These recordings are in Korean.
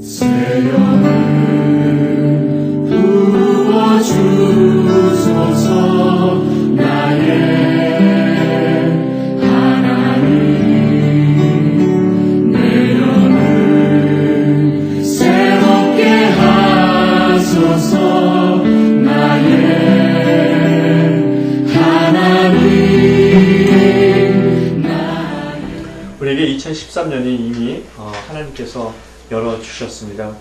새 영을 부어주소서. 나의 하나님, 내 영을 새롭게 하소서. 나의 하나님. 우리에게 2013년이 이미 하나님께서 열어주셨습니다.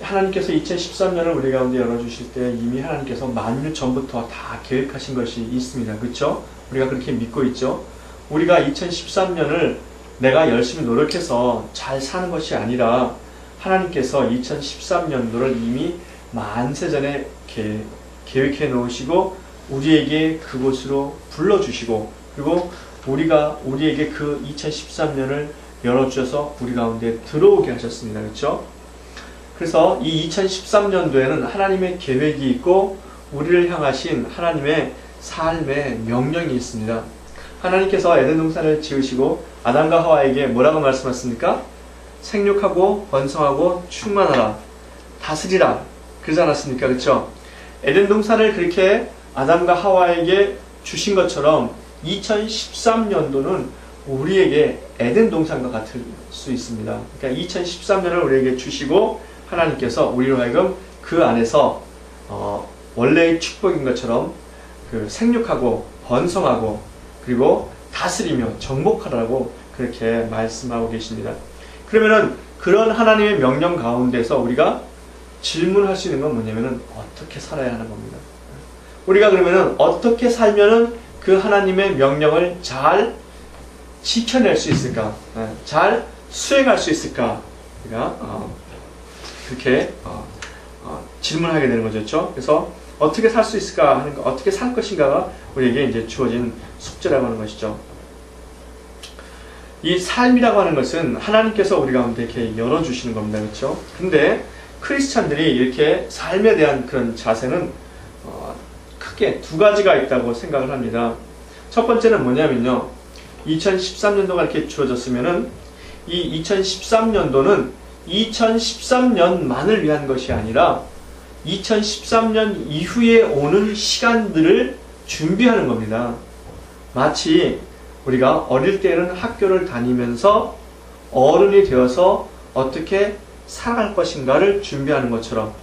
하나님께서 2013년을 우리 가운데 열어주실 때 이미 하나님께서 만년 전부터 다 계획하신 것이 있습니다. 그렇죠? 우리가 그렇게 믿고 있죠. 우리가 2013년을 내가 열심히 노력해서 잘 사는 것이 아니라 하나님께서 2013년도를 이미 만세전에 계획해 놓으시고 우리에게 그곳으로 불러주시고, 그리고 우리에게 그 2013년을 열어주셔서 우리 가운데 들어오게 하셨습니다. 그렇죠? 그래서 이 2013년도에는 하나님의 계획이 있고 우리를 향하신 하나님의 삶의 명령이 있습니다. 하나님께서 에덴 동산을 지으시고 아담과 하와에게 뭐라고 말씀하셨습니까? 생육하고 번성하고 충만하라, 다스리라, 그러지 않았습니까? 그렇죠? 에덴 동산을 그렇게 아담과 하와에게 주신 것처럼 2013년도는 우리에게 에덴 동산과 같을 수 있습니다. 그러니까 2013년을 우리에게 주시고 하나님께서 우리로 하여금 그 안에서 원래의 축복인 것처럼 그 생육하고 번성하고 그리고 다스리며 정복하라고 그렇게 말씀하고 계십니다. 그러면은 그런 하나님의 명령 가운데서 우리가 질문할 수 있는 건 뭐냐면은 어떻게 살아야 하는 겁니다. 우리가 그러면은 어떻게 살면은 그 하나님의 명령을 잘 지켜낼 수 있을까? 잘 수행할 수 있을까? 우리가 그렇게 질문하게 되는 거죠. 그렇죠? 그래서 어떻게 살 수 있을까 하는 거, 어떻게 살 것인가가 우리에게 이제 주어진 숙제라고 하는 것이죠. 이 삶이라고 하는 것은 하나님께서 우리 가운데 이렇게 열어주시는 겁니다. 그렇죠? 근데 크리스찬들이 이렇게 삶에 대한 그런 자세는 크게 두 가지가 있다고 생각을 합니다. 첫 번째는 뭐냐면요, 2013년도가 이렇게 주어졌으면은 이 2013년도는 2013년만을 위한 것이 아니라 2013년 이후에 오는 시간들을 준비하는 겁니다. 마치 우리가 어릴 때는 학교를 다니면서 어른이 되어서 어떻게 살아갈 것인가를 준비하는 것처럼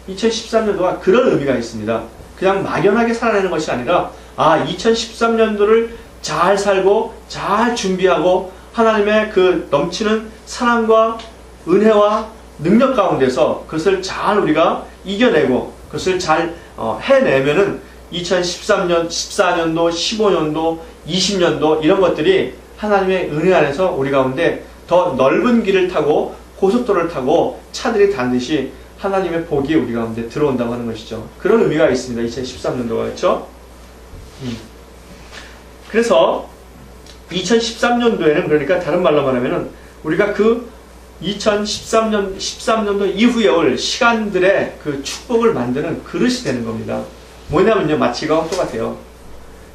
2013년도가 그런 의미가 있습니다. 그냥 막연하게 살아내는 것이 아니라 2013년도를 잘 살고 잘 준비하고 하나님의 그 넘치는 사랑과 은혜와 능력 가운데서 그것을 잘 우리가 이겨내고 그것을 잘 해내면은 2013년, 14년도, 15년도, 20년도 이런 것들이 하나님의 은혜 안에서 우리 가운데 더 넓은 길을 타고 고속도로를 타고 차들이 다니듯이 하나님의 복이 우리 가운데 들어온다고 하는 것이죠. 그런 의미가 있습니다. 2013년도가. 그렇죠? 그래서 2013년도에는 그러니까 다른 말로 말하면은 우리가 그 2013년도 이후에 올 시간들의 그 축복을 만드는 그릇이 되는 겁니다. 뭐냐면요, 마치 이거와 똑같아요.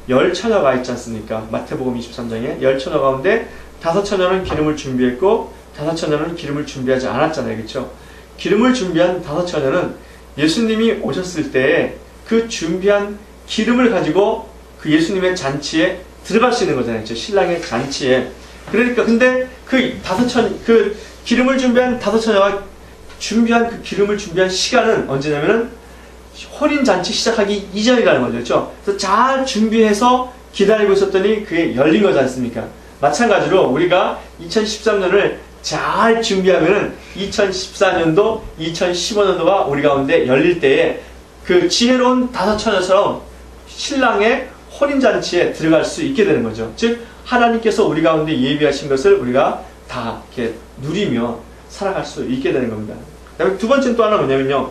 10처녀가 있지 않습니까? 마태복음 23장에 10처녀 가운데 5처녀는 기름을 준비했고 5처녀는 기름을 준비하지 않았잖아요. 그렇죠? 기름을 준비한 5처녀는 예수님이 오셨을 때 그 준비한 기름을 가지고 그 예수님의 잔치에 들어갈 수 있는 거잖아요. 그렇죠? 신랑의 잔치에. 그러니까 근데 그 기름을 준비한 5처녀가 준비한 그 기름을 준비한 시간은 언제냐면은 혼인잔치 시작하기 이전이라는 거죠. 그렇죠? 그래서 잘 준비해서 기다리고 있었더니 그게 열린 거지 않습니까? 마찬가지로 우리가 2013년을 잘 준비하면은 2014년도, 2015년도가 우리 가운데 열릴 때에 그 지혜로운 5처녀처럼 신랑의 혼인잔치에 들어갈 수 있게 되는 거죠. 즉, 하나님께서 우리 가운데 예비하신 것을 우리가 다 이렇게 누리며 살아갈 수 있게 되는 겁니다. 그다음에 두 번째는 또 하나 뭐냐면요,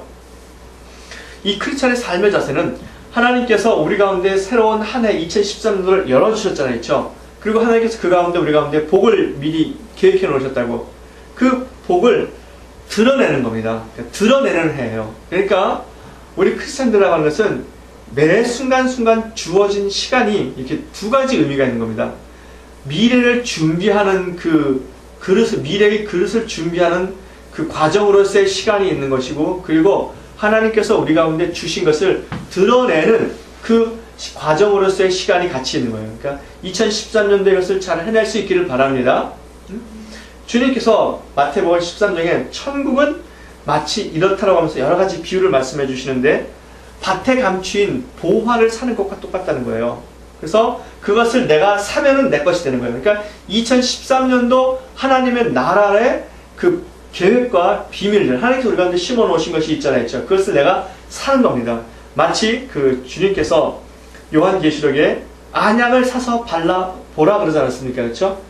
이 크리스찬의 삶의 자세는 하나님께서 우리 가운데 새로운 한 해 2013년도를 열어주셨잖아요. 그렇죠? 그리고 하나님께서 그 가운데 우리 가운데 복을 미리 계획해 놓으셨다고. 그 복을 드러내는 겁니다. 드러내는 해예요. 그러니까 우리 크리스찬들이라고 하는 것은 매 순간순간 주어진 시간이 이렇게 두 가지 의미가 있는 겁니다. 미래를 준비하는 그 미래의 그릇을 준비하는 그 과정으로서의 시간이 있는 것이고, 그리고 하나님께서 우리 가운데 주신 것을 드러내는 그 과정으로서의 시간이 같이 있는 거예요. 그러니까 2013년도에 이것을 잘 해낼 수 있기를 바랍니다. 주님께서 마태복음 13장에 천국은 마치 이렇다라고 하면서 여러 가지 비유를 말씀해 주시는데, 밭에 감추인 보화를 사는 것과 똑같다는 거예요. 그래서 그것을 내가 사면은 내 것이 되는 거예요. 그러니까 2013년도 하나님의 나라의 그 계획과 비밀들, 하나님께서 우리 가운데 심어 놓으신 것이 있잖아요. 그것을 내가 사는 겁니다. 마치 그 주님께서 요한계시록에 안약을 사서 발라보라 그러지 않았습니까? 그렇죠?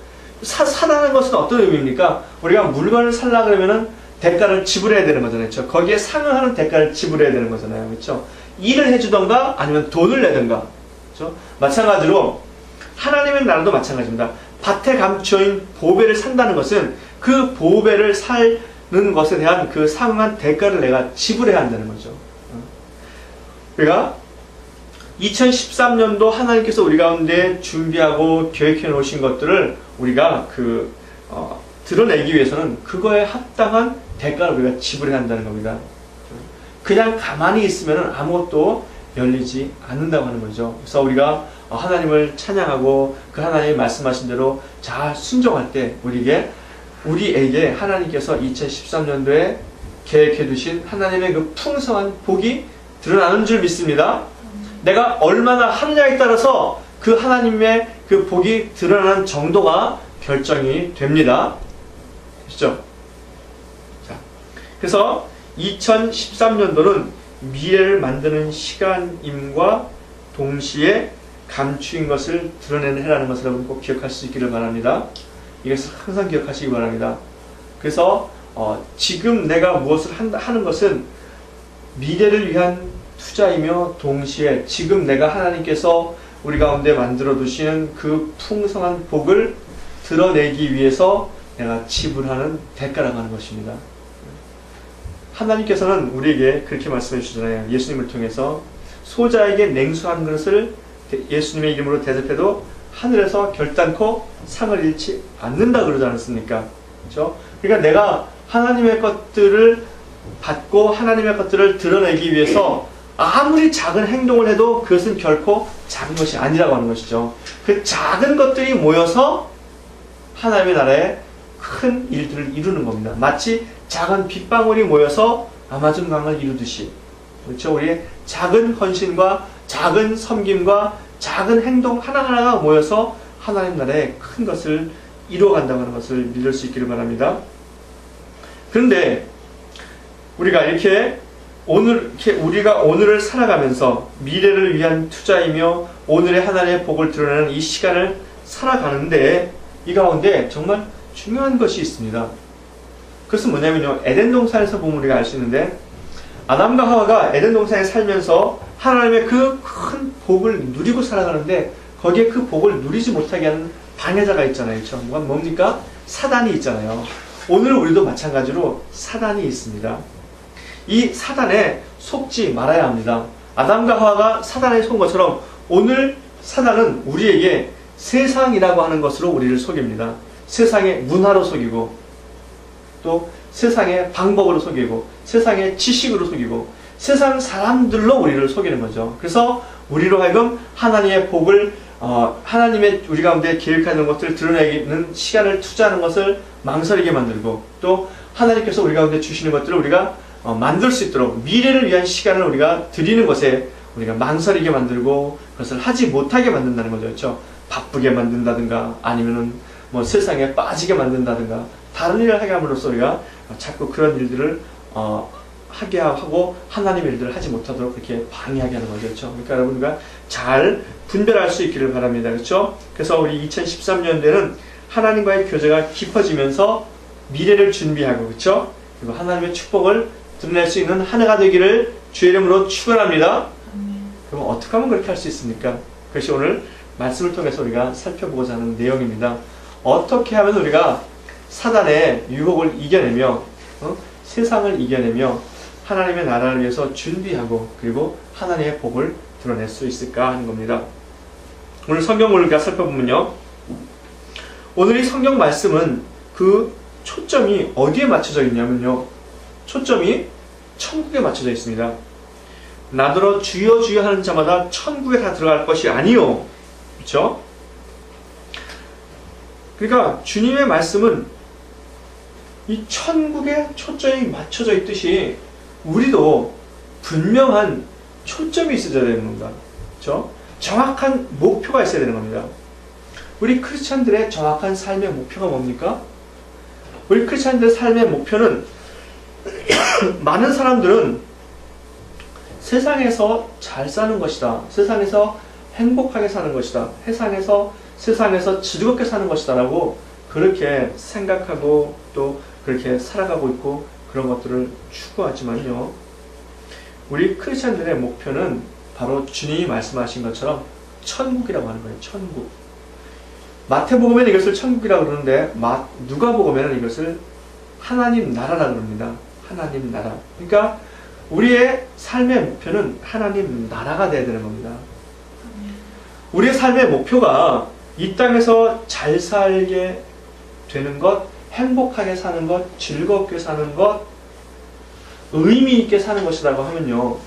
사라는 것은 어떤 의미입니까? 우리가 물건을 살라 그러면은 대가를 지불해야 되는 거잖아요. 그렇죠? 거기에 상응하는 대가를 지불해야 되는 거잖아요. 그렇죠? 일을 해주던가 아니면 돈을 내던가. 그렇죠? 마찬가지로 하나님의 나라도 마찬가지입니다. 밭에 감춰인 보배를 산다는 것은 그 보배를 사는 것에 대한 그 상응한 대가를 내가 지불해야 한다는 거죠. 우리가 2013년도 하나님께서 우리 가운데 준비하고 계획해 놓으신 것들을 우리가 드러내기 위해서는 그거에 합당한 대가를 우리가 지불해야 한다는 겁니다. 그냥 가만히 있으면 아무것도 열리지 않는다고 하는 거죠. 그래서 우리가 하나님을 찬양하고 그 하나님이 말씀하신 대로 잘 순종할 때 우리에게 하나님께서 2013년도에 계획해 두신 하나님의 그 풍성한 복이 드러나는 줄 믿습니다. 내가 얼마나 하느냐에 따라서 그 하나님의 그 복이 드러나는 정도가 결정이 됩니다. 그렇죠? 자, 그래서 2013년도는 미래를 만드는 시간임과 동시에 감추인 것을 드러내는 해라는 것을 여러분 꼭 기억할 수 있기를 바랍니다. 이것을 항상 기억하시기 바랍니다. 그래서 지금 내가 무엇을 하는 것은 미래를 위한 투자이며 동시에 지금 내가 하나님께서 우리 가운데 만들어 두시는 그 풍성한 복을 드러내기 위해서 내가 지불하는 대가라고 하는 것입니다. 하나님께서는 우리에게 그렇게 말씀해 주잖아요. 예수님을 통해서 소자에게 냉수 한 그릇을 예수님의 이름으로 대접해도 하늘에서 결단코 상을 잃지 않는다 그러지 않았습니까? 그렇죠? 그러니까 내가 하나님의 것들을 받고 하나님의 것들을 드러내기 위해서 아무리 작은 행동을 해도 그것은 결코 작은 것이 아니라고 하는 것이죠. 그 작은 것들이 모여서 하나님의 나라에 큰 일들을 이루는 겁니다. 마치 작은 빗방울이 모여서 아마존 강을 이루듯이, 그렇죠? 우리의 작은 헌신과 작은 섬김과 작은 행동 하나하나가 모여서 하나님 나라의 큰 것을 이루어간다고 하는 것을 믿을 수 있기를 바랍니다. 그런데 우리가 우리가 오늘을 살아가면서 미래를 위한 투자이며 오늘의 하나님의 복을 드러내는 이 시간을 살아가는데 이 가운데 정말 중요한 것이 있습니다. 그것은 뭐냐면요, 에덴 동산에서 보면 우리가 알 수 있는데, 아담과 하와가 에덴 동산에 살면서 하나님의 그 큰 복을 누리고 살아가는데 거기에 그 복을 누리지 못하게 하는 방해자가 있잖아요. 그렇죠? 뭡니까? 사단이 있잖아요. 오늘 우리도 마찬가지로 사단이 있습니다. 이 사단에 속지 말아야 합니다. 아담과 하와가 사단에 속은 것처럼 오늘 사단은 우리에게 세상이라고 하는 것으로 우리를 속입니다. 세상의 문화로 속이고, 또 세상의 방법으로 속이고, 세상의 지식으로 속이고, 세상 사람들로 우리를 속이는 거죠. 그래서 우리로 하여금 하나님의 복을 하나님의 우리 가운데 계획하는 것들을 드러내는 시간을 투자하는 것을 망설이게 만들고, 또 하나님께서 우리 가운데 주시는 것들을 우리가 만들 수 있도록 미래를 위한 시간을 우리가 드리는 것에 우리가 망설이게 만들고 그것을 하지 못하게 만든다는 거죠. 그렇죠? 바쁘게 만든다든가 아니면은 뭐 세상에 빠지게 만든다든가 다른 일을 하게 함으로써 우리가 자꾸 그런 일들을 하게 하고 하나님의 일들을 하지 못하도록 그렇게 방해하게 하는 거죠. 그렇죠? 그러니까 여러분과 잘 분별할 수 있기를 바랍니다. 그렇죠? 그래서 우리 2013년도에는 하나님과의 교제가 깊어지면서 미래를 준비하고, 그렇죠? 그리고 하나님의 축복을 드러낼 수 있는 한 해가 되기를 주의 이름으로 축원합니다. 그럼 어떻게 하면 그렇게 할 수 있습니까? 그것이 오늘 말씀을 통해서 우리가 살펴보고자 하는 내용입니다. 어떻게 하면 우리가 사단의 유혹을 이겨내며 세상을 이겨내며 하나님의 나라를 위해서 준비하고 그리고 하나님의 복을 드러낼 수 있을까 하는 겁니다. 오늘 성경을 우리가 살펴보면요, 오늘 이 성경 말씀은 그 초점이 어디에 맞춰져 있냐면요. 초점이 천국에 맞춰져 있습니다. 나더러 주여 주여 하는 자마다 천국에 다 들어갈 것이 아니요. 그렇죠? 그러니까 주님의 말씀은 이 천국에 초점이 맞춰져 있듯이 우리도 분명한 초점이 있어야 되는 겁니다. 그렇죠? 정확한 목표가 있어야 되는 겁니다. 우리 크리스찬들의 정확한 삶의 목표가 뭡니까? 우리 크리스찬들의 삶의 목표는 많은 사람들은 세상에서 잘 사는 것이다. 세상에서 행복하게 사는 것이다. 세상에서 즐겁게 사는 것이다. 라고 그렇게 생각하고 또 그렇게 살아가고 있고 그런 것들을 추구하지만요. 우리 크리스찬들의 목표는 바로 주님이 말씀하신 것처럼 천국이라고 하는 거예요. 천국. 마태복음에는 이것을 천국이라고 그러는데 누가복음에는 이것을 하나님 나라라고 그럽니다. 하나님 나라. 그러니까 우리의 삶의 목표는 하나님 나라가 되어야 되는 겁니다. 우리의 삶의 목표가 이 땅에서 잘 살게 되는 것, 행복하게 사는 것, 즐겁게 사는 것, 의미 있게 사는 것이라고 하면요.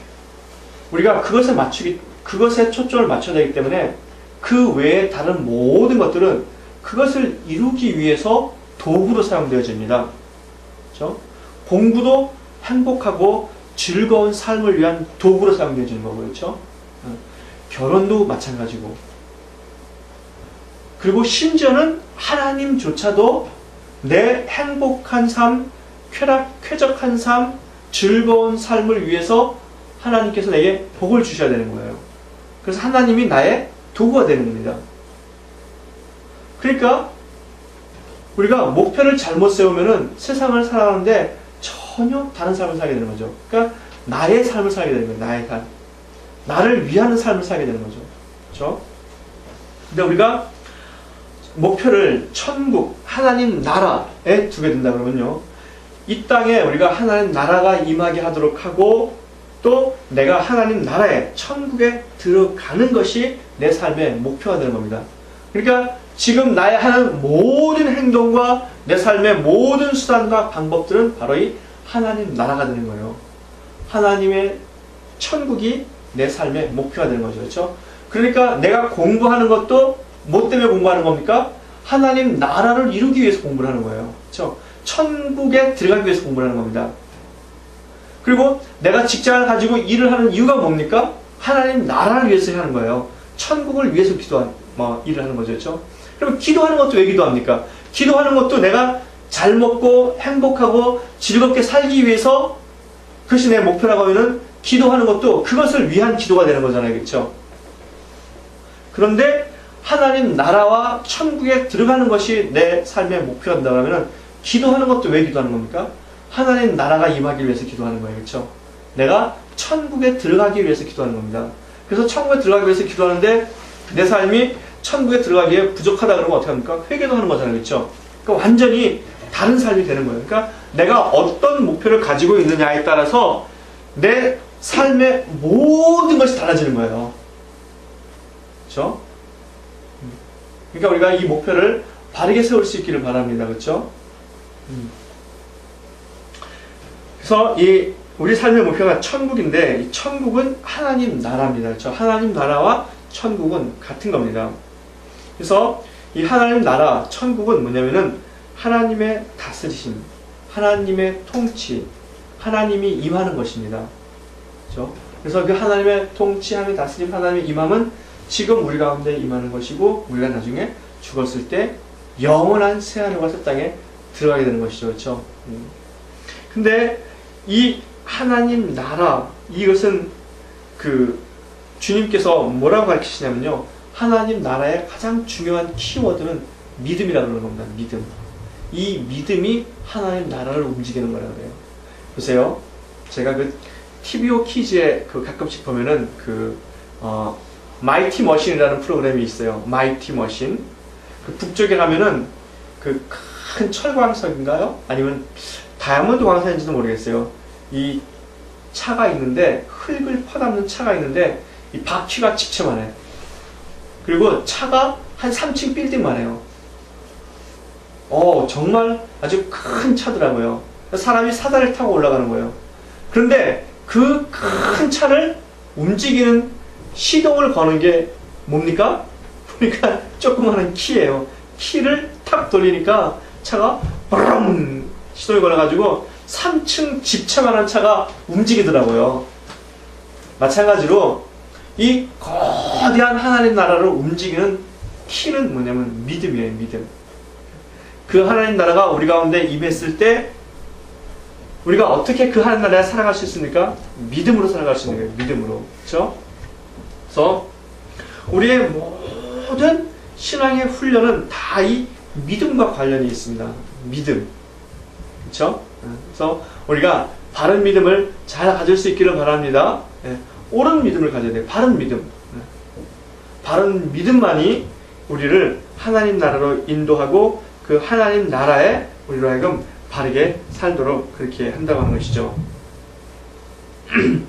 우리가 그것에 초점을 맞춰야 되기 때문에 그 외에 다른 모든 것들은 그것을 이루기 위해서 도구로 사용되어집니다. 그렇죠? 공부도 행복하고 즐거운 삶을 위한 도구로 사용되어지는 거고요. 그렇죠? 결혼도 마찬가지고. 그리고 심지어는 하나님조차도 내 행복한 삶, 쾌적한 삶, 즐거운 삶을 위해서 하나님께서 내게 복을 주셔야 되는 거예요. 그래서 하나님이 나의 도구가 되는 겁니다. 그러니까 우리가 목표를 잘못 세우면은 세상을 살아가는데 전혀 다른 삶을 살게 되는 거죠. 그러니까 나의 삶을 살게 되는 거예요. 나의 삶. 나를 위하는 삶을 살게 되는 거죠. 그렇죠? 근데 우리가 목표를 천국, 하나님 나라에 두게 된다 그러면요. 이 땅에 우리가 하나님 나라가 임하게 하도록 하고 또 내가 하나님 나라에 천국에 들어가는 것이 내 삶의 목표가 되는 겁니다. 그러니까 지금 나의 하는 모든 행동과 내 삶의 모든 수단과 방법들은 바로 이 하나님 나라가 되는 거예요. 하나님의 천국이 내 삶의 목표가 되는 거죠. 그렇죠? 그러니까 내가 공부하는 것도 뭐 때문에 공부하는 겁니까? 하나님 나라를 이루기 위해서 공부를 하는 거예요. 그렇죠? 천국에 들어가기 위해서 공부를 하는 겁니다. 그리고 내가 직장을 가지고 일을 하는 이유가 뭡니까? 하나님 나라를 위해서 하는 거예요. 천국을 위해서 일을 하는 거죠. 그렇죠? 그럼 기도하는 것도 왜 기도합니까? 기도하는 것도 내가 잘 먹고 행복하고 즐겁게 살기 위해서 그것이 내 목표라고 하면은 기도하는 것도 그것을 위한 기도가 되는 거잖아요. 그렇죠? 그런데 하나님 나라와 천국에 들어가는 것이 내 삶의 목표한다고 하면은 기도하는 것도 왜 기도하는 겁니까? 하나님 나라가 임하기 위해서 기도하는 거예요. 그렇죠? 내가 천국에 들어가기 위해서 기도하는 겁니다. 그래서 천국에 들어가기 위해서 기도하는데 내 삶이 천국에 들어가기에 부족하다 그러면 어떻게 합니까? 회개도 하는 거잖아요. 그렇죠? 그러니까 완전히 다른 삶이 되는 거예요. 그러니까 내가 어떤 목표를 가지고 있느냐에 따라서 내 삶의 모든 것이 달라지는 거예요. 그렇죠? 그러니까 우리가 이 목표를 바르게 세울 수 있기를 바랍니다. 그렇죠? 그래서 우리 삶의 목표가 천국인데 이 천국은 하나님 나라입니다. 그렇죠? 하나님 나라와 천국은 같은 겁니다. 그래서 이 하나님 나라, 천국은 뭐냐면은 하나님의 다스리심, 하나님의 통치, 하나님이 임하는 것입니다. 그렇죠? 그래서 그 하나님의 통치, 하나님의 다스림, 하나님의 임함은 지금 우리 가운데 임하는 것이고 우리가 나중에 죽었을 때 영원한 새하늘과 새 땅에 들어가게 되는 것이죠. 그렇죠? 근데 이 하나님 나라, 이것은 주님께서 뭐라고 가르치시냐면요. 하나님 나라의 가장 중요한 키워드는 믿음이라고 그러는 겁니다. 믿음. 이 믿음이 하나님 나라를 움직이는 거라고 그래요. 보세요. 제가 TVO 키즈에 가끔씩 보면은 마이티 머신이라는 프로그램이 있어요. 마이티 머신. 북쪽에 가면은 큰 철광석인가요? 아니면 다이아몬드 광산인지도 모르겠어요. 이 차가 있는데 흙을 퍼담는 차가 있는데 이 바퀴가 직체만 해요. 그리고 차가 한 3층 빌딩만 해요. 정말 아주 큰 차더라고요. 사람이 사다리를 타고 올라가는 거예요. 그런데 그 큰 차를 움직이는 시동을 거는 게 뭡니까? 보니까 조그마한 키예요. 키를 탁 돌리니까 차가 브렁 시동이 걸려가지고 3층 집차만한 차가 움직이더라고요. 마찬가지로 이 거대한 하나님 나라를 움직이는 키는 뭐냐면 믿음이에요. 믿음. 그 하나님 나라가 우리 가운데 임했을 때 우리가 어떻게 그 하나님 나라에 살아갈 수 있습니까? 믿음으로 살아갈 수 있는 거예요. 믿음으로. 그렇죠? 그래서 우리의 모든 신앙의 훈련은 다 이 믿음과 관련이 있습니다. 믿음. 그렇죠? 그래서 우리가 바른 믿음을 잘 가질 수 있기를 바랍니다. 옳은 믿음을 가져야 돼요. 바른 믿음. 바른 믿음만이 우리를 하나님 나라로 인도하고 그 하나님 나라에 우리로 하여금 바르게 살도록 그렇게 한다고 하는 것이죠. 그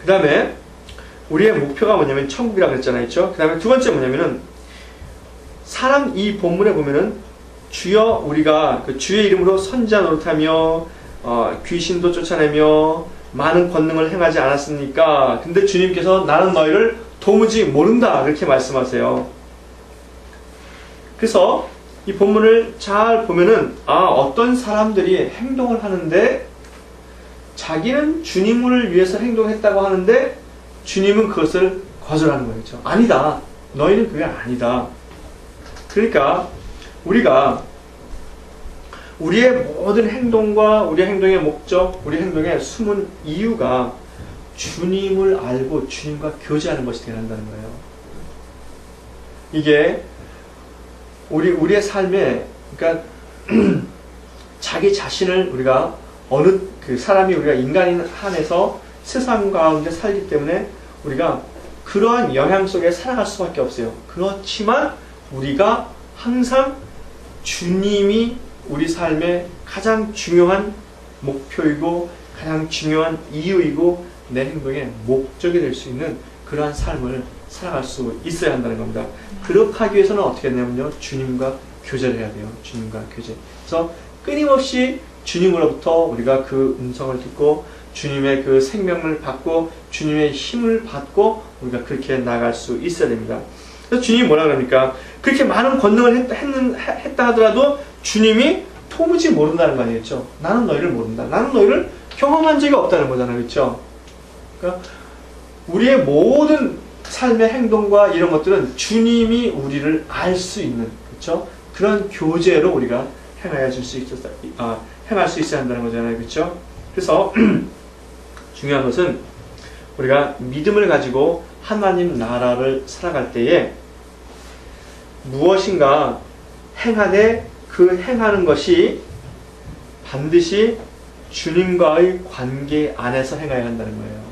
다음에 우리의 목표가 뭐냐면 천국이라고 했잖아요. 그렇죠? 그 다음에 두 번째 뭐냐면은 이 본문에 보면은 주여 우리가 그 주의 이름으로 선지자 노릇하며 귀신도 쫓아내며 많은 권능을 행하지 않았습니까? 근데 주님께서 나는 너희를 도무지 모른다 그렇게 말씀하세요. 그래서 이 본문을 잘 보면은 어떤 사람들이 행동을 하는데 자기는 주님을 위해서 행동했다고 하는데 주님은 그것을 거절하는 거죠. 아니다. 너희는 그게 아니다. 그러니까 우리가 우리의 모든 행동과 우리의 행동의 목적, 우리 행동의 숨은 이유가 주님을 알고 주님과 교제하는 것이 되어야 한다는 거예요. 이게 우리의 삶에, 그러니까 자기 자신을 우리가 어느 그 사람이 우리가 인간인 한에서 세상 가운데 살기 때문에 우리가 그러한 영향 속에 살아갈 수밖에 없어요. 그렇지만 우리가 항상 주님이 우리 삶의 가장 중요한 목표이고 가장 중요한 이유이고 내 행동의 목적이 될 수 있는 그러한 삶을 살아갈 수 있어야 한다는 겁니다. 그렇게 하기 위해서는 어떻게 되냐면요, 주님과 교제를 해야 돼요. 주님과 교제. 그래서 끊임없이 주님으로부터 우리가 그 음성을 듣고 주님의 그 생명을 받고 주님의 힘을 받고 우리가 그렇게 나갈 수 있어야 됩니다. 그래서 주님이 뭐라 그러니까 그렇게 많은 권능을 했다 하더라도 주님이 도무지 모른다는 거 아니겠죠. 나는 너희를 모른다. 나는 너희를 경험한 적이 없다는 거잖아요. 그렇죠? 그러니까 우리의 모든 삶의 행동과 이런 것들은 주님이 우리를 알 수 있는, 그렇죠? 그런 교제로 우리가 행할 수 있어야 한다는 거잖아요. 그렇죠? 그래서 중요한 것은 우리가 믿음을 가지고 하나님 나라를 살아갈 때에 무엇인가 행하되 그 행하는 것이 반드시 주님과의 관계 안에서 행해야 한다는 거예요.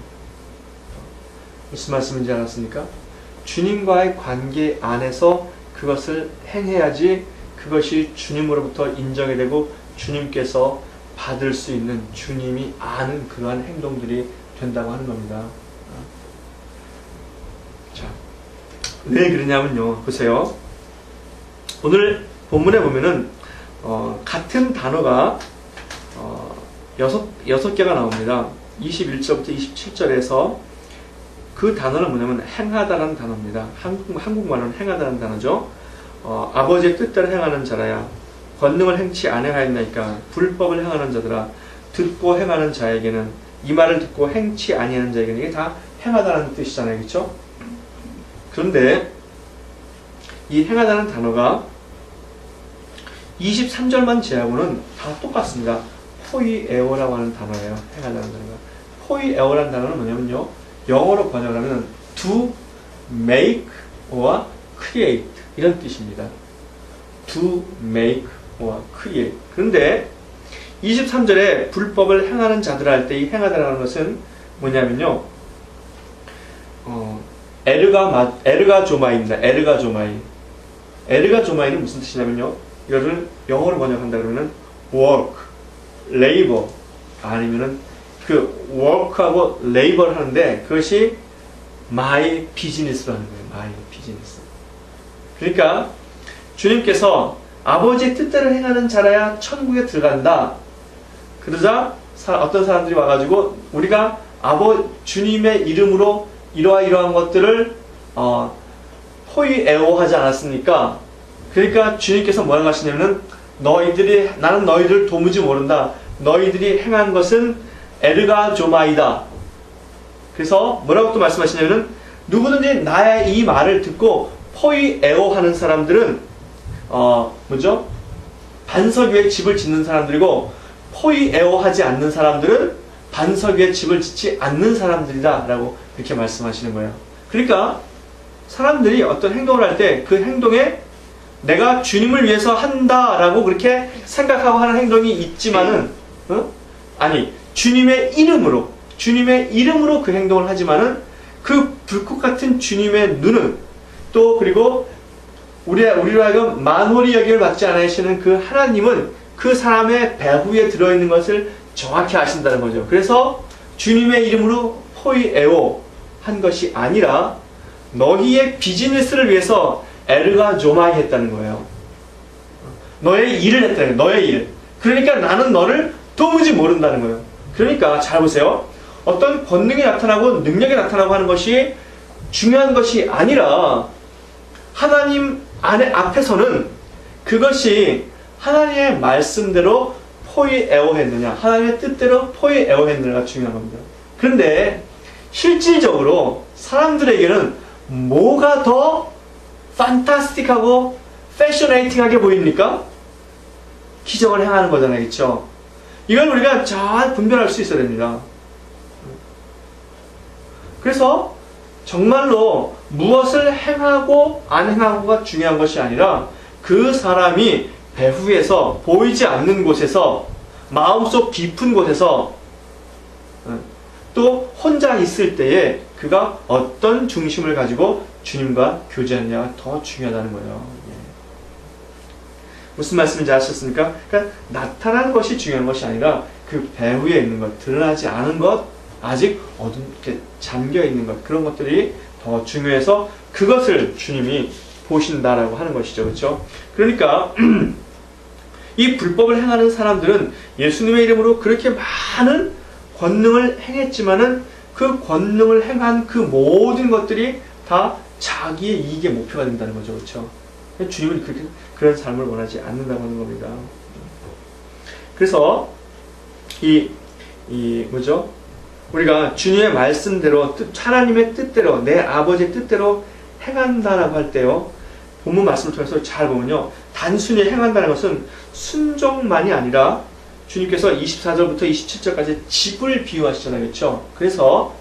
무슨 말씀인지 알았습니까? 주님과의 관계 안에서 그것을 행해야지 그것이 주님으로부터 인정이 되고 주님께서 받을 수 있는, 주님이 아는 그러한 행동들이 된다고 하는 겁니다. 자, 왜 그러냐면요, 보세요. 오늘 본문에 보면은 같은 단어가 6개가 나옵니다. 21절부터 27절에서 그 단어는 뭐냐면 행하다라는 단어입니다. 한국말로는 행하다라는 단어죠. 아버지의 뜻대로 행하는 자라야 권능을 행치 아니하였나이까 불법을 행하는 자들아 듣고 행하는 자에게는, 이 말을 듣고 행치 아니하는 자에게는, 이게 다 행하다라는 뜻이잖아요. 그렇죠? 그런데 이 행하다는 단어가 23절만 제하고는 다 똑같습니다. 포이에오라고 하는 단어예요. 행하다는 단어가. 포이에오라는 단어는 뭐냐면요, 영어로 번역하면 to make or create 이런 뜻입니다. to make or create. 그런데 23절에 불법을 행하는 자들 할 때 이 행하다라는 것은 뭐냐면요, 에르가조마이입니다. 에르가조마이는 무슨 뜻이냐면요, 이거를 영어로 번역한다 그러면은 work, labor, 아니면은 그 work하고 labor를 하는데 그것이 my business라는 거예요. my business. 그러니까 주님께서 아버지의 뜻대로 행하는 자라야 천국에 들어간다. 그러자 어떤 사람들이 와가지고 우리가 주님의 이름으로 이러한 것들을 포이에오하지 않았습니까? 그러니까 주님께서 뭐라고 하시냐면은 나는 너희들을 도무지 모른다. 너희들이 행한 것은 에르가 조마이다. 그래서 뭐라고 또 말씀하시냐면은 누구든지 나의 이 말을 듣고 포이에오하는 사람들은 반석 위에 집을 짓는 사람들이고 포이에오하지 않는 사람들은 반석 위에 집을 짓지 않는 사람들이다 라고 이렇게 말씀하시는 거예요. 그러니까 사람들이 어떤 행동을 할 때 그 행동에 내가 주님을 위해서 한다라고 그렇게 생각하고 하는 행동이 있지만은 주님의 이름으로 그 행동을 하지만은 그 불꽃 같은 주님의 눈은 또 그리고 우리로 하여금 만홀히 여김을 받지 않으시는 그 하나님은 그 사람의 배후에 들어있는 것을 정확히 아신다는 거죠. 그래서 주님의 이름으로 포이에오 한 것이 아니라 너희의 비즈니스를 위해서 에르가 조마이 했다는 거예요. 너의 일을 했다는 거예요. 너의 일. 그러니까 나는 너를 도무지 모른다는 거예요. 그러니까 잘 보세요. 어떤 권능이 나타나고 능력이 나타나고 하는 것이 중요한 것이 아니라 하나님 앞에서는 그것이 하나님의 말씀대로 포이에오했느냐, 하나님의 뜻대로 포이에오했느냐가 중요한 겁니다. 그런데 실질적으로 사람들에게는 뭐가 더 판타스틱하고 패셔네이팅하게 보입니까? 기적을 행하는 거잖아요. 그렇죠? 이걸 우리가 잘 분별할 수 있어야 됩니다. 그래서 정말로 무엇을 행하고 안 행하고가 중요한 것이 아니라 그 사람이 배후에서 보이지 않는 곳에서 마음속 깊은 곳에서 또 혼자 있을 때에 그가 어떤 중심을 가지고 주님과 교제하느냐가 더 중요하다는 거예요. 무슨 말씀인지 아셨습니까? 그러니까 나타나는 것이 중요한 것이 아니라 그 배후에 있는 것, 드러나지 않은 것, 아직 어둡게 잠겨 있는 것, 그런 것들이 더 중요해서 그것을 주님이 보신다라고 하는 것이죠. 그렇죠? 그러니까 이 불법을 행하는 사람들은 예수님의 이름으로 그렇게 많은 권능을 행했지만은 그 권능을 행한 그 모든 것들이 다 자기의 이익의 목표가 된다는 거죠. 그렇죠? 주님은 그런 삶을 원하지 않는다고 하는 겁니다. 그래서 우리가 주님의 말씀대로 하나님의 뜻대로 내 아버지의 뜻대로 행한다라고 할 때요. 본문 말씀을 통해서 잘 보면요. 단순히 행한다는 것은 순종만이 아니라 주님께서 24절부터 27절까지 집을 비유하시잖아요. 그렇죠? 그래서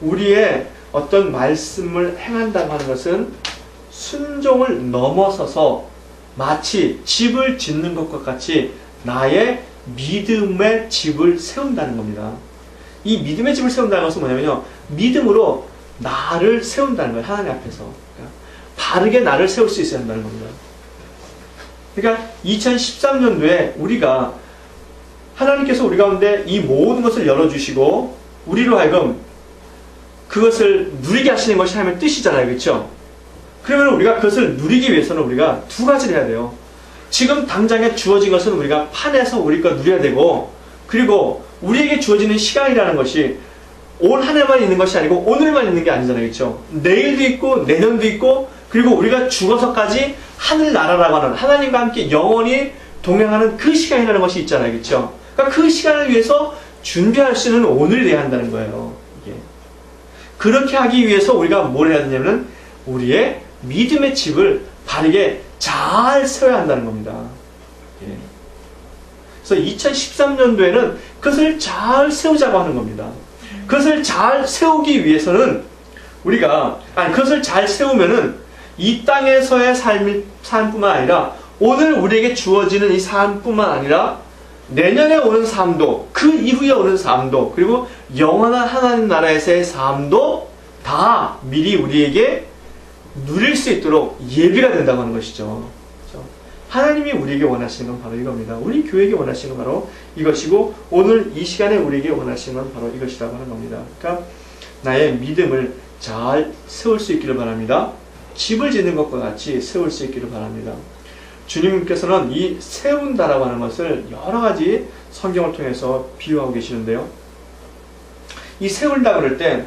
우리의 어떤 말씀을 행한다고 하는 것은 순종을 넘어서서 마치 집을 짓는 것과 같이 나의 믿음의 집을 세운다는 겁니다. 이 믿음의 집을 세운다는 것은 뭐냐면요. 믿음으로 나를 세운다는 거예요. 하나님 앞에서. 그러니까 바르게 나를 세울 수 있어야 한다는 겁니다. 그러니까 2013년도에 우리가 하나님께서 우리 가운데 이 모든 것을 열어주시고 우리로 하여금 그것을 누리게 하시는 것이 하나님의 뜻이잖아요. 그렇죠? 그러면 우리가 그것을 누리기 위해서는 우리가 두 가지를 해야 돼요. 지금 당장에 주어진 것은 우리가 판에서 우리가 누려야 되고, 그리고 우리에게 주어지는 시간이라는 것이 올 한 해만 있는 것이 아니고 오늘만 있는 게 아니잖아요. 그렇죠? 내일도 있고 내년도 있고, 그리고 우리가 죽어서까지 하늘나라라고 하는 하나님과 함께 영원히 동행하는 그 시간이라는 것이 있잖아요. 그렇죠? 그러니까 그 시간을 위해서 준비할 수 있는 오늘이 돼야 한다는 거예요. 이게. 그렇게 하기 위해서 우리가 뭘 해야 되냐면 우리의 믿음의 집을 바르게 잘 세워야 한다는 겁니다. 예. 그래서 2013년도에는 그것을 잘 세우자고 하는 겁니다. 그것을 잘 세우기 위해서는 그것을 잘 세우면은 이 땅에서의 삶뿐만 아니라 오늘 우리에게 주어지는 이 삶뿐만 아니라 내년에 오는 삶도, 그 이후에 오는 삶도, 그리고 영원한 하나님 나라에서의 삶도 다 미리 우리에게 누릴 수 있도록 예비가 된다고 하는 것이죠. 그렇죠? 하나님이 우리에게 원하시는 건 바로 이겁니다. 우리 교회에게 원하시는 건 바로 이것이고, 오늘 이 시간에 우리에게 원하시는 건 바로 이것이라고 하는 겁니다. 그러니까 나의 믿음을 잘 세울 수 있기를 바랍니다. 집을 짓는 것과 같이 세울 수 있기를 바랍니다. 주님께서는 이 세운다라고 하는 것을 여러 가지 성경을 통해서 비유하고 계시는데요. 이 세운다 그럴 때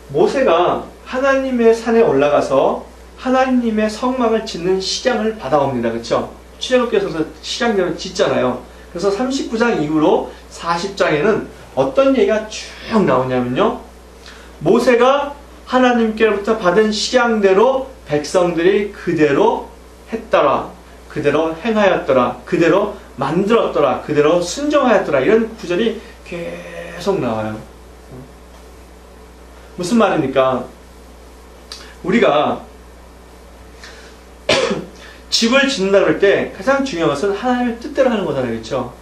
모세가 하나님의 산에 올라가서 하나님의 성막을 짓는 시장을 받아옵니다. 그렇죠? 출애굽기에서 시장대로 짓잖아요. 그래서 39장 이후로 40장에는 어떤 얘기가 쭉 나오냐면요. 모세가 하나님께로부터 받은 시장대로 백성들이 그대로 했더라, 그대로 행하였더라, 그대로 만들었더라, 그대로 순종하였더라, 이런 구절이 계속 나와요. 무슨 말입니까? 우리가 집을 짓는다 그럴 때 가장 중요한 것은 하나님의 뜻대로 하는 거잖아요. 그렇죠?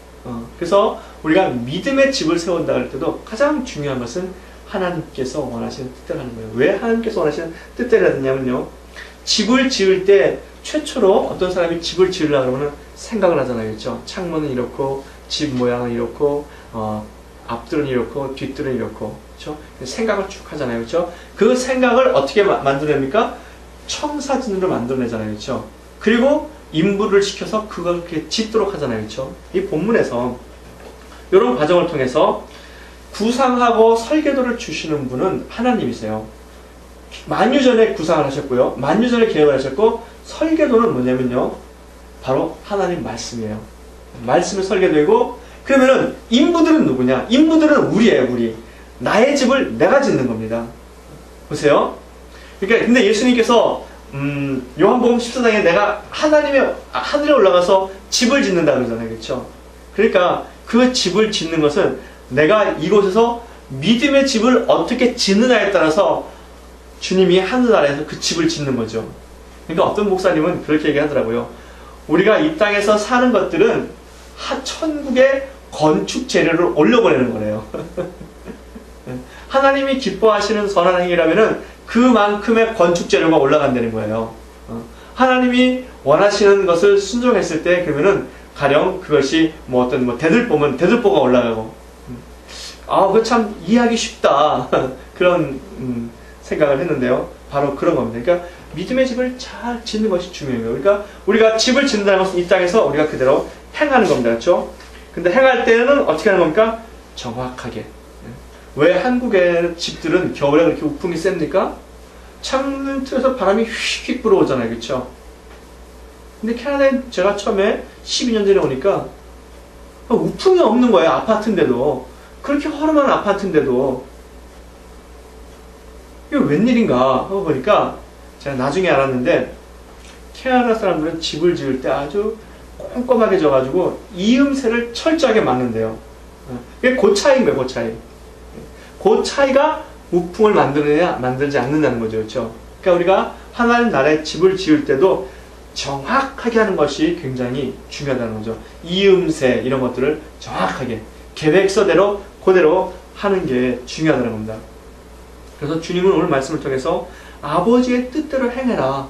그래서 우리가 믿음의 집을 세운다 할 때도 가장 중요한 것은 하나님께서 원하시는 뜻대로 하는 거예요. 왜 하나님께서 원하시는 뜻대로 하느냐면요. 집을 지을 때 최초로 어떤 사람이 집을 지으려고 그러면 생각을 하잖아요. 그렇죠? 창문은 이렇고, 집 모양은 이렇고, 앞들은 이렇고, 뒷들은 이렇고, 그렇죠? 생각을 쭉 하잖아요. 그렇죠? 그 생각을 어떻게 만들어냅니까? 청사진으로 만들어내잖아요. 그렇죠? 그리고 인부를 시켜서 그걸 그렇게 짓도록 하잖아요. 그렇죠? 이 본문에서 이런 과정을 통해서 구상하고 설계도를 주시는 분은 하나님이세요. 만유전에 구상을 하셨고요. 만유전에 계획을 하셨고, 설계도는 뭐냐면요. 바로 하나님 말씀이에요. 말씀의 설계도이고, 그러면은 인부들은 누구냐? 인부들은 우리예요, 우리. 나의 집을 내가 짓는 겁니다. 보세요. 그러니까 근데 예수님께서 요한복음 14장에 내가 하나님의 하늘에 올라가서 집을 짓는다 그러잖아요. 그렇죠? 그러니까 그 집을 짓는 것은 내가 이곳에서 믿음의 집을 어떻게 짓느냐에 따라서 주님이 하늘나라에서 그 집을 짓는 거죠. 그러니까 어떤 목사님은 그렇게 얘기하더라고요. 우리가 이 땅에서 사는 것들은 천국의 건축 재료를 올려보내는 거래요. 하나님이 기뻐하시는 선한 행위라면은 그만큼의 건축 재료가 올라간다는 거예요. 하나님이 원하시는 것을 순종했을 때 그러면은 가령 그것이 대들보면 대들보가 올라가고, 그거 참 이해하기 쉽다. 그런 생각을 했는데요. 바로 그런 겁니다. 그러니까 믿음의 집을 잘 짓는 것이 중요해요. 그러니까 우리가 집을 짓는다는 것은 이 땅에서 우리가 그대로 행하는 겁니다. 그렇죠? 근데 행할 때는 어떻게 하는 겁니까? 정확하게. 왜 한국의 집들은 겨울에 그렇게 우풍이 셉니까? 창문 틀어서 바람이 휙휙 불어오잖아요. 그렇죠? 근데 캐나다에 제가 처음에 12년 전에 오니까 우풍이 없는 거예요. 아파트인데도. 그렇게 허름한 아파트인데도. 이거 웬일인가 하고 보니까 제가 나중에 알았는데, 캐나다 사람들은 집을 지을 때 아주 꼼꼼하게 져가지고 이음새를 철저하게 막는데요. 그게 그 차이인 거예요. 그 차이. 그 차이가 우풍을 만들느냐 만들지 않는다는 거죠. 그렇죠? 그러니까 우리가 하나님 나라의 집을 지을 때도 정확하게 하는 것이 굉장히 중요하다는 거죠. 이음새 이런 것들을 정확하게 계획서대로 그대로 하는 게 중요하다는 겁니다. 그래서 주님은 오늘 말씀을 통해서 아버지의 뜻대로 행해라.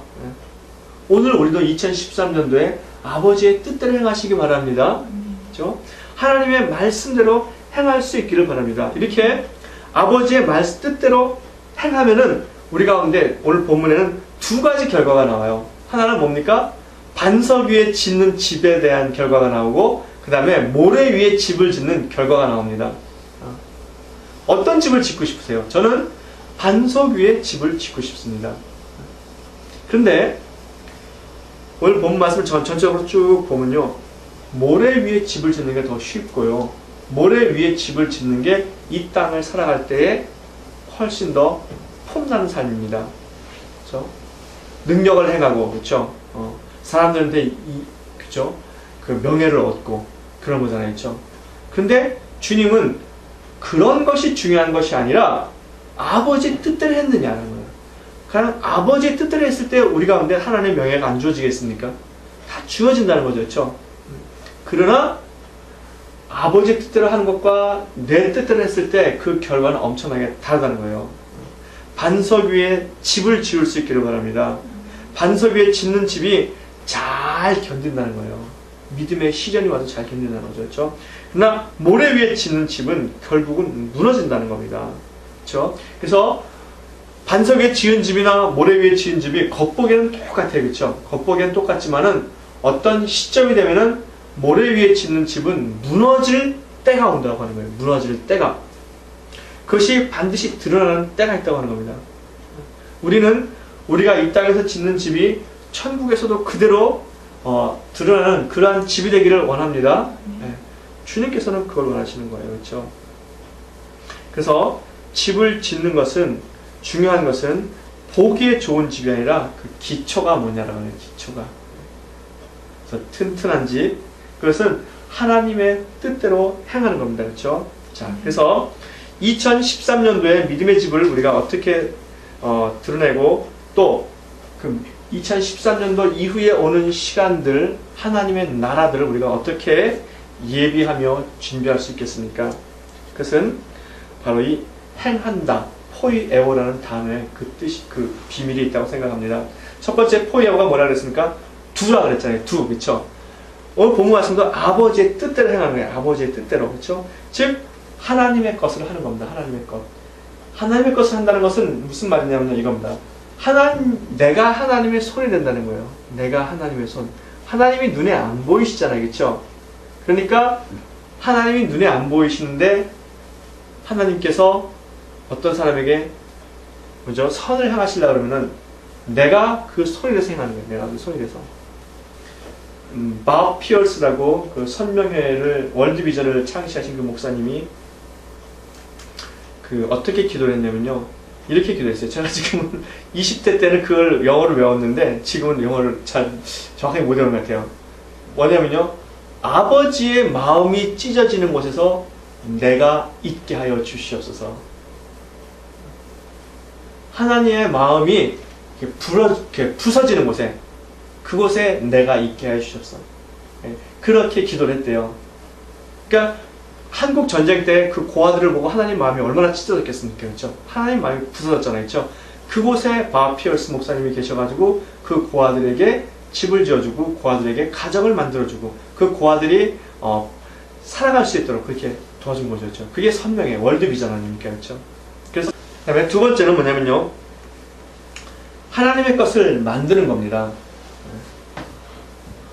오늘 우리도 2013년도에 아버지의 뜻대로 행하시기 바랍니다. 그렇죠? 하나님의 말씀대로 행할 수 있기를 바랍니다. 이렇게 아버지의 뜻대로 행하면은 우리 가운데 오늘 본문에는 두 가지 결과가 나와요. 하나는 뭡니까? 반석 위에 짓는 집에 대한 결과가 나오고, 그 다음에 모래 위에 집을 짓는 결과가 나옵니다. 어떤 집을 짓고 싶으세요? 저는 반석 위에 집을 짓고 싶습니다. 그런데 오늘 본 말씀을 전체적으로 쭉 보면요, 모래 위에 집을 짓는 게 더 쉽고요, 모래 위에 집을 짓는 게 이 땅을 살아갈 때에 훨씬 더 폼나는 삶입니다. 그렇죠? 능력을 행하고, 그렇죠? 사람들한테 그렇죠? 그 명예를 얻고 그런 거잖아요, 그렇죠? 근데 주님은 그런 것이 중요한 것이 아니라 아버지 뜻대로 했느냐는 거예요. 그냥 아버지의 뜻대로 했을 때 우리 가운데 하나님의 명예가 안 주어지겠습니까? 다 주어진다는 거죠, 그렇죠? 그러나 아버지의 뜻대로 하는 것과 내 뜻대로 했을 때 그 결과는 엄청나게 다르다는 거예요. 반석 위에 집을 지을 수 있기를 바랍니다. 반석 위에 짓는 집이 잘 견딘다는 거예요. 믿음의 시련이 와도 잘 견딘다는 거죠, 그렇죠? 그러나 모래 위에 짓는 집은 결국은 무너진다는 겁니다. 그렇죠? 그래서 반석 위에 지은 집이나 모래 위에 지은 집이 겉보기에는 똑같아요. 그렇죠? 겉보기에는 똑같지만은 어떤 시점이 되면은 모래 위에 짓는 집은 무너질 때가 온다고 하는 거예요. 무너질 때가. 그것이 반드시 드러나는 때가 있다고 하는 겁니다. 우리가 이 땅에서 짓는 집이 천국에서도 그대로 드러나는 그러한 집이 되기를 원합니다. 네. 주님께서는 그걸 원하시는 거예요. 그렇죠? 그래서 집을 짓는 것은 중요한 것은 보기에 좋은 집이 아니라 그 기초가 뭐냐라고 해요. 기초가. 그래서 튼튼한 집. 그것은 하나님의 뜻대로 행하는 겁니다. 그렇죠? 자, 그래서 2013년도에 믿음의 집을 우리가 어떻게 드러내고 또 그 2013년도 이후에 오는 시간들 하나님의 나라들을 우리가 어떻게 예비하며 준비할 수 있겠습니까? 그것은 바로 이 행한다, 포이에오라는 단어의 그 뜻이, 그 비밀이 있다고 생각합니다. 첫 번째 포이에오가 뭐라 그랬습니까? 두라 그랬잖아요. 두, 그렇죠? 오늘 본문 말씀도 아버지의 뜻대로 행하는 거예요. 아버지의 뜻대로, 그렇죠? 즉 하나님의 것을 하는 겁니다. 하나님의 것. 하나님의 것을 한다는 것은 무슨 말이냐면요, 이겁니다. 내가 하나님의 손이 된다는 거예요. 내가 하나님의 손. 하나님이 눈에 안 보이시잖아요, 그렇죠? 그러니까 하나님이 눈에 안 보이시는데 하나님께서 어떤 사람에게 뭐죠? 선을 향하시려고 그러면은 내가 그 손이 돼서 행하는 거예요. 내가 그 손이 돼서. 밥 피어스라고 그 선명회를 월드비전을 창시하신 그 목사님이 그 어떻게 기도를 했냐면요. 이렇게 기도했어요. 제가 지금은 20대 때는 그걸 영어를 외웠는데 지금은 영어를 잘 정확하게 못 외우는 것 같아요. 뭐냐면요. 아버지의 마음이 찢어지는 곳에서 내가 있게 하여 주시옵소서. 하나님의 마음이 이렇게 부서지는 곳에 그곳에 내가 있게 하여 주시옵소서. 그렇게 기도를 했대요. 그러니까 한국 전쟁 때 그 고아들을 보고 하나님 마음이 얼마나 찢어졌겠습니까? 그렇죠? 하나님 마음이 부서졌잖아요. 그렇죠? 그곳에 밥 피어스 목사님이 계셔가지고 그 고아들에게 집을 지어주고 고아들에게 가정을 만들어주고 그 고아들이 살아갈 수 있도록 그렇게 도와준 거죠. 그렇죠? 그게 선명해. 월드비전 아닙니까? 그렇죠? 그래서 그다음에 두 번째는 뭐냐면요. 하나님의 것을 만드는 겁니다.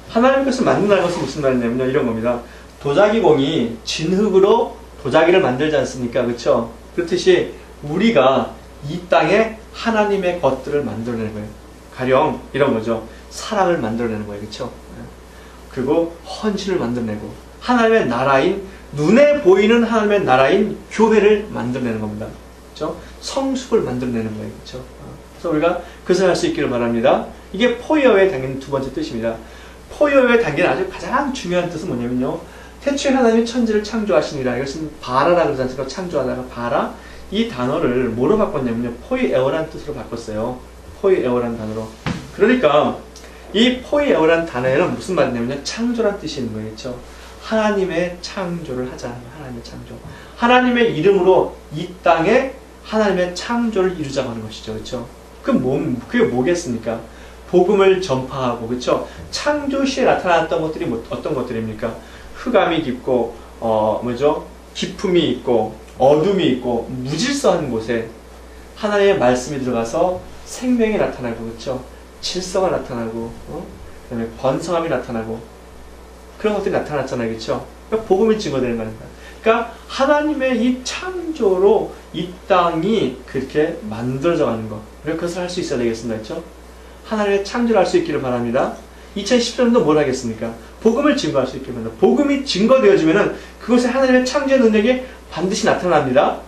하나님의 것을 만든다는 것은 무슨 말이냐면요. 이런 겁니다. 도자기공이 진흙으로 도자기를 만들지 않습니까? 그렇죠? 그렇듯이 우리가 이 땅에 하나님의 것들을 만들어내는 거예요. 가령 이런 거죠. 사랑을 만들어내는 거예요. 그렇죠? 그리고 헌신을 만들어내고 하나님의 나라인 눈에 보이는 하나님의 나라인 교회를 만들어내는 겁니다. 그렇죠? 성숙을 만들어내는 거예요. 그렇죠? 그래서 우리가 그것을 할 수 있기를 바랍니다. 이게 포이어에 담긴 두 번째 뜻입니다. 포이어에 담긴 아주 가장 중요한 뜻은 뭐냐면요. 태초에 하나님이 천지를 창조하시니라. 이것은 바라라 그러지 않습니까? 창조하다가 바라. 이 단어를 뭐로 바꿨냐면요. 포이에오라는 뜻으로 바꿨어요. 포이에오라는 단어로. 그러니까 이 포이에오라는 단어에는 무슨 말이냐면요. 창조란 뜻이 있는 거예요. 그렇죠? 하나님의 창조를 하자. 하나님의 창조. 하나님의 이름으로 이 땅에 하나님의 창조를 이루자고 하는 것이죠. 그렇죠? 그게 뭐겠습니까? 복음을 전파하고, 그렇죠? 창조 시에 나타났던 것들이 어떤 것들입니까? 흑암이 깊고, 기품이 있고, 어둠이 있고, 무질서한 곳에 하나님의 말씀이 들어가서 생명이 나타나고, 그렇죠? 질서가 나타나고, 그다음에 번성함이 나타나고, 그런 것들이 나타났잖아요, 그렇죠? 그러니까 복음이 증거되는 겁니다. 그러니까 하나님의 이 창조로 이 땅이 그렇게 만들어져 가는 것, 우리가 그것을 할 수 있어야 되겠습니다, 그렇죠? 하나님의 창조를 할 수 있기를 바랍니다. 2010년도 뭘 하겠습니까? 복음을 증거할 수 있기를 바랍니다. 복음이 증거되어지면은 그곳에 하나님의 창조의 능력이 반드시 나타납니다.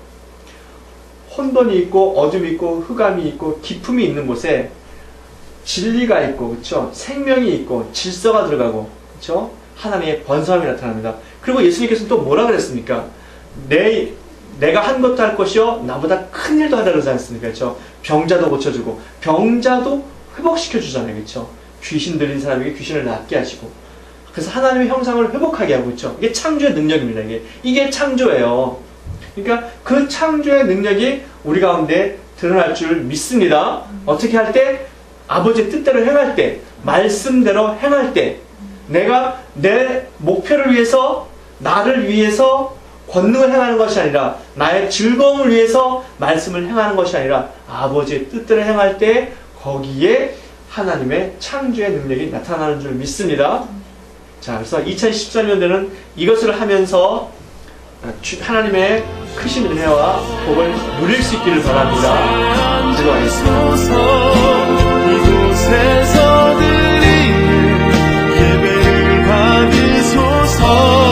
혼돈이 있고 어둠이 있고 흑암이 있고 기품이 있는 곳에 진리가 있고, 그렇죠? 생명이 있고 질서가 들어가고, 그렇죠? 하나님의 번성함이 나타납니다. 그리고 예수님께서는 또 뭐라 그랬습니까? 내가 한 것도 할 것이요 나보다 큰 일도 하다 그러지 않습니까? 그렇죠? 병자도 고쳐주고 병자도 회복시켜 주잖아요. 그렇죠? 귀신 들린 사람에게 귀신을 낫게 하시고, 그래서 하나님의 형상을 회복하게 하고, 있죠. 이게 창조의 능력입니다. 이게 창조예요. 그러니까 그 창조의 능력이 우리 가운데 드러날 줄 믿습니다. 어떻게 할 때? 아버지의 뜻대로 행할 때, 말씀대로 행할 때, 내가 내 목표를 위해서, 나를 위해서 권능을 행하는 것이 아니라 나의 즐거움을 위해서 말씀을 행하는 것이 아니라 아버지의 뜻대로 행할 때 거기에 하나님의 창조의 능력이 나타나는 줄 믿습니다. 자, 그래서 2013년도에는 이것을 하면서 하나님의 크신 은혜와 복을 누릴 수 있기를 바랍니다. 기도하겠습니다. 이곳에서 드리는 예배를 받으소서.